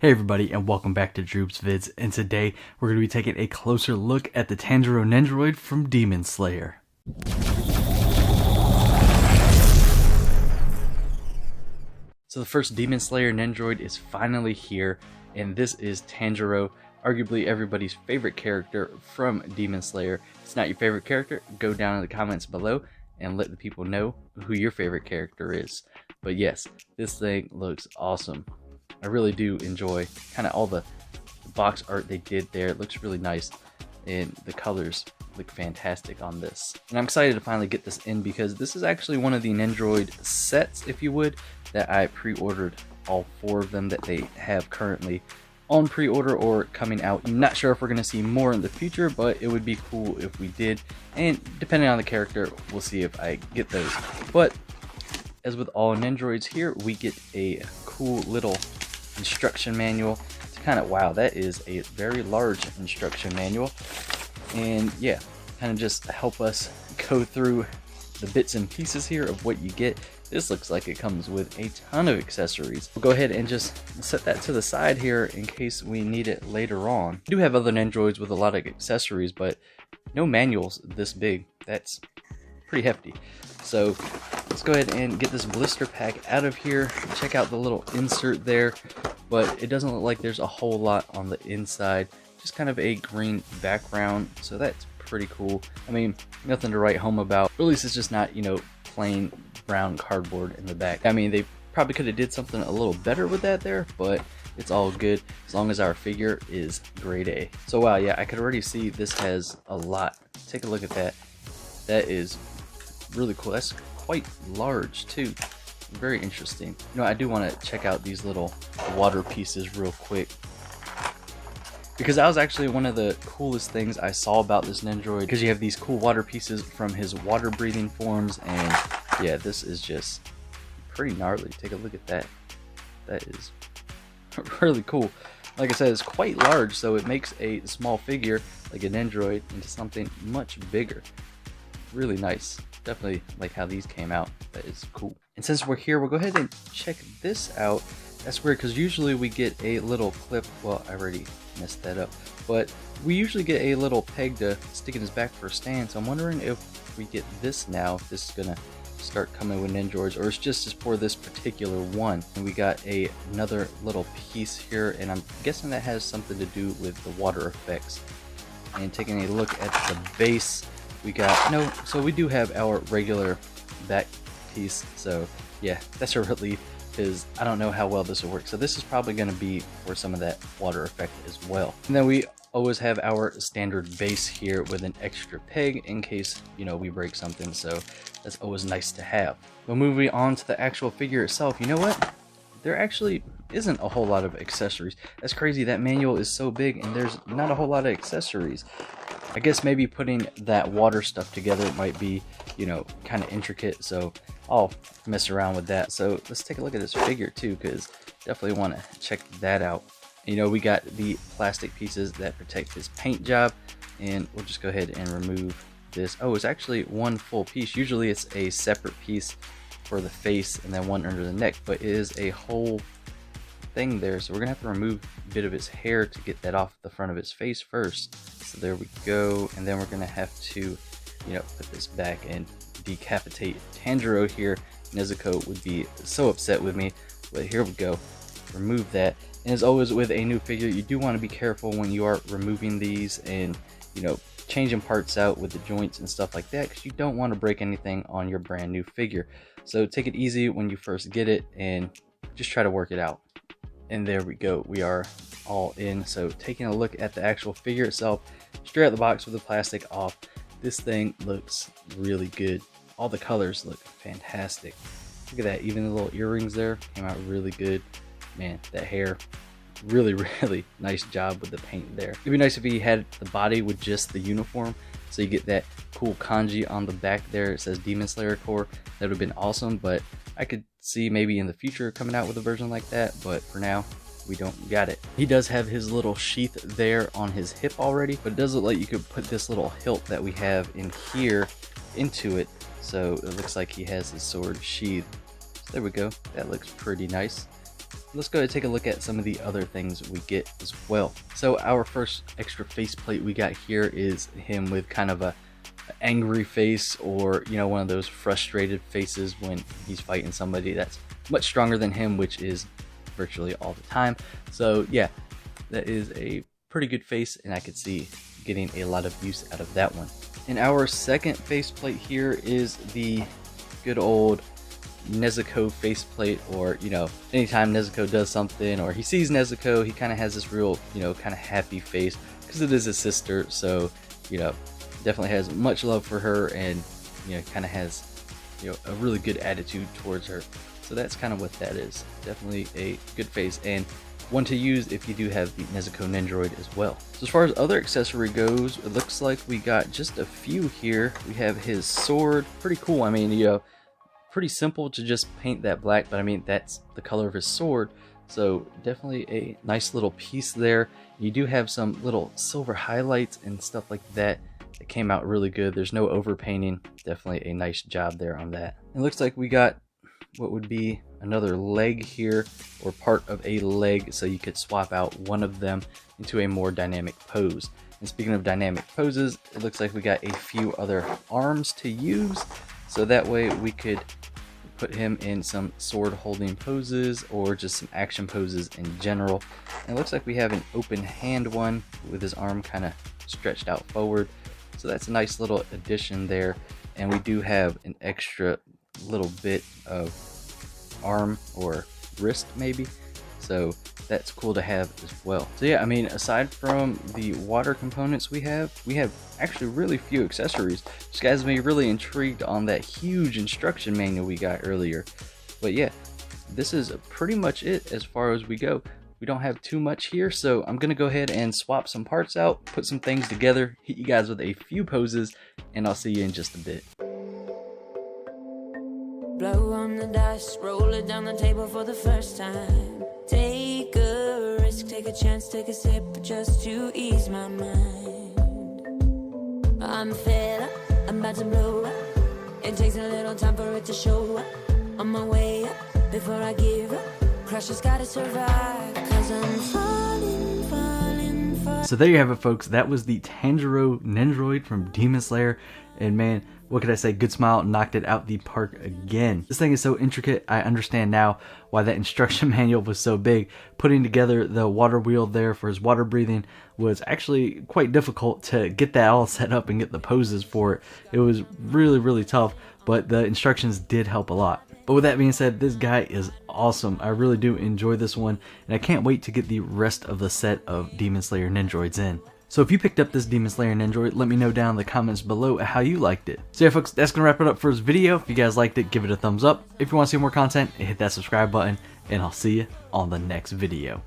Hey everybody, and welcome back to Droobz Vids, and today we're going to be taking a closer look at the Tanjiro Nendoroid from Demon Slayer. So the first Demon Slayer Nendoroid is finally here, and this is Tanjiro, arguably everybody's favorite character from Demon Slayer. If it's not your favorite character, go down in the comments below and let the people know who your favorite character is. But yes, this thing looks awesome. I really do enjoy kind of all the box art they did there. It looks really nice, and the colors look fantastic on this. And I'm excited to finally get this in because this is actually one of the Nendoroid sets, if you would, that I pre-ordered all 4 of them that they have currently on pre-order or coming out. I'm not sure if we're going to see more in the future, but it would be cool if we did. And depending on the character, we'll see if I get those. But as with all Nendoroids here, we get a cool little instruction manual to kind of, wow, that is a very large instruction manual, and yeah, kind of just help us go through the bits and pieces here of what you get. This looks like it comes with a ton of accessories. We'll go ahead and just set that to the side here in case we need it later on. We do have other Nendoroids with a lot of accessories, but no manuals this big. That's pretty hefty. So let's go ahead and get this blister pack out of here. Check out the little insert there, but it doesn't look like there's a whole lot on the inside. Just kind of a green background, so that's pretty cool. I mean, nothing to write home about. Or at least it's just not, you know, plain brown cardboard in the back. I mean, they probably could have did something a little better with that there, but it's all good as long as our figure is grade A. So wow, yeah, I could already see this has a lot. Take a look at that. That is really cool. That's quite large too. Very interesting. You know, I do want to check out these little water pieces real quick, because that was actually one of the coolest things I saw about this Nendoroid, because you have these cool water pieces from his water breathing forms, and yeah, this is just pretty gnarly. Take a look at that. That is really cool. Like I said, it's quite large, so it makes a small figure like a Nendoroid into something much bigger. Really nice. Definitely like how these came out. That is cool. And since we're here, we'll go ahead and check this out. That's weird because usually we get a little clip. Well, I already messed that up, but we usually get a little peg to stick in his back for a stand. So I'm wondering if we get this now, if this is gonna start coming with Nendoroids, or it's just for this particular one. And we got another little piece here, and I'm guessing that has something to do with the water effects. And taking a look at the base, we got so we do have our regular back piece. So yeah, that's a relief, because I don't know how well this will work. So this is probably going to be for some of that water effect as well. And then we always have our standard base here with an extra peg in case, you know, we break something. So that's always nice to have. But moving on to the actual figure itself, you know what? There actually isn't a whole lot of accessories. That's crazy. That manual is so big and there's not a whole lot of accessories. I guess maybe putting that water stuff together might be, you know, kind of intricate, so I'll mess around with that. So let's take a look at this figure too, because definitely want to check that out. You know, we got the plastic pieces that protect his paint job, and we'll just go ahead and remove this. Oh, it's actually one full piece. Usually it's a separate piece for the face and then one under the neck, but it is a whole thing there. So we're gonna have to remove a bit of his hair to get that off the front of his face first. So there we go, and then we're gonna have to, you know, put this back and decapitate Tanjiro here. Mitsuko would be so upset with me, but here we go. Remove that. And as always with a new figure, you do want to be careful when you are removing these and, you know, changing parts out with the joints and stuff like that, because you don't want to break anything on your brand new figure. So take it easy when you first get it and just try to work it out. And there we go, we are all in. So taking a look at the actual figure itself, straight out the box with the plastic off, this thing looks really good. All the colors look fantastic. Look at that, even the little earrings there came out really good. Man, that hair, really nice job with the paint there. It'd be nice if he had the body with just the uniform, so you get that cool kanji on the back there. It says Demon Slayer Corps. That would have been awesome, but I could see maybe in the future coming out with a version like that, but for now we don't got it. He does have his little sheath there on his hip already, but it does look like you could put this little hilt that we have in here into it, so it looks like he has his sword sheathed. So there we go, that looks pretty nice. let's go ahead and take a look at some of the other things we get as well. So our first extra faceplate we got here is him with kind of a angry face, or you know, one of those frustrated faces when he's fighting somebody that's much stronger than him, which is virtually all the time. So yeah, that is a pretty good face, and I could see getting a lot of use out of that one. And our second faceplate here is the good old Nezuko faceplate, or you know, anytime Nezuko does something or he sees Nezuko, he kind of has this real, you know, kind of happy face, because it is his sister, so you know, definitely has much love for her, and you know, kind of has, you know, a really good attitude towards her. So that's kind of what that is. Definitely a good face, and one to use if you do have the Nezuko Nendoroid as well. So as far as other accessory goes, it looks like we got just a few here. We have his sword, pretty cool. I mean, you know, pretty simple to just paint that black, but I mean, that's the color of his sword, so definitely a nice little piece there. You do have some little silver highlights and stuff like that. It came out really good. There's no overpainting. Definitely a nice job there on that. It looks like we got what would be another leg here, or part of a leg, so you could swap out one of them into a more dynamic pose. And speaking of dynamic poses, it looks like we got a few other arms to use, so that way we could put him in some sword holding poses or just some action poses in general. And it looks like we have an open hand one with his arm kind of stretched out forward. So that's a nice little addition there. And we do have an extra little bit of arm or wrist maybe. So that's cool to have as well. So yeah, I mean, aside from the water components we have actually really few accessories. This guy's me really intrigued on that huge instruction manual we got earlier. But yeah, this is pretty much it as far as we go. We don't have too much here, so I'm gonna go ahead and swap some parts out, put some things together, hit you guys with a few poses, and I'll see you in just a bit. Blow on the dice, roll it down the table for the first time. Take a risk, take a chance, take a sip just to ease my mind. I'm fed up, I'm about to blow up. It takes a little time for it to show up. On my way up, before I give up. Crush has gotta survive, 'cause I'm falling, falling, falling. So there you have it, folks. That was the Tanjiro Nendoroid from Demon Slayer, and man, what could I say? Good Smile knocked it out the park again. This thing is so intricate. I understand now why that instruction manual was so big. Putting together the water wheel there for his water breathing was actually quite difficult to get that all set up and get the poses for it. It was really, really tough, but the instructions did help a lot. But with that being said, this guy is awesome. I really do enjoy this one, and I can't wait to get the rest of the set of Demon Slayer Nendoroids in. So if you picked up this Demon Slayer Nendoroid, let me know down in the comments below how you liked it. So yeah, folks, that's going to wrap it up for this video. If you guys liked it, give it a thumbs up. If you want to see more content, hit that subscribe button, and I'll see you on the next video.